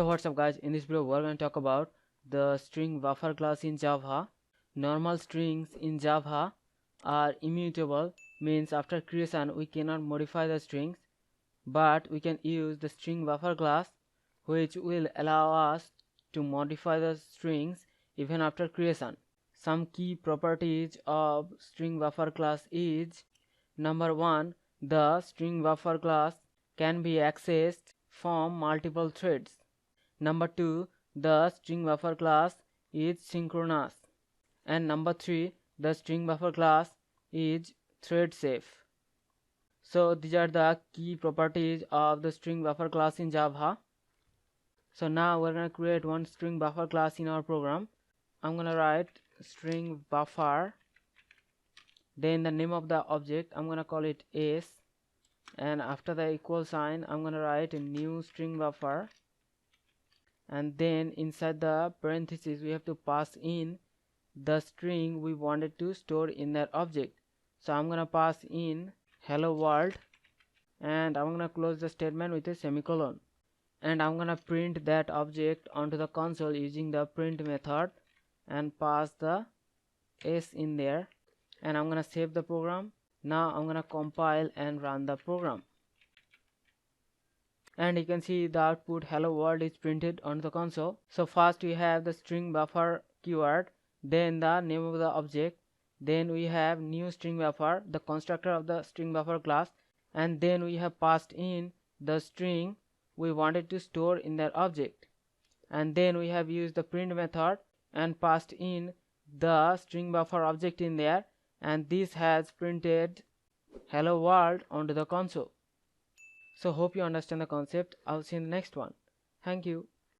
Hey, what's up guys? In this video we're going to talk about the string buffer class in Java. Normal strings in Java are immutable, means after creation we cannot modify the strings, but we can use the string buffer class, which will allow us to modify the strings even after creation. Some key properties of string buffer class is: number 1, the string buffer class can be accessed from multiple threads. Number 2, the string buffer class is synchronous. And number 3, the string buffer class is thread safe. So these are the key properties of the string buffer class in Java. So now we're going to create one string buffer class in our program. I'm going to write string buffer, then the name of the object, I'm going to call it S, and after the equal sign I'm going to write a new string buffer, and then inside the parentheses we have to pass in the string we wanted to store in that object. So I'm gonna pass in hello world, and I'm gonna close the statement with a semicolon, and I'm gonna print that object onto the console using the print method and pass the S in there, and I'm gonna save the program. Now I'm gonna compile and run the program, and you can see the output hello world is printed on the console. So first we have the string buffer keyword, then the name of the object, then we have new string buffer, the constructor of the string buffer class, and then we have passed in the string we wanted to store in that object, and then we have used the print method and passed in the string buffer object in there, and this has printed hello world onto the console. So hope you understand the concept. I'll see you in the next one. Thank you.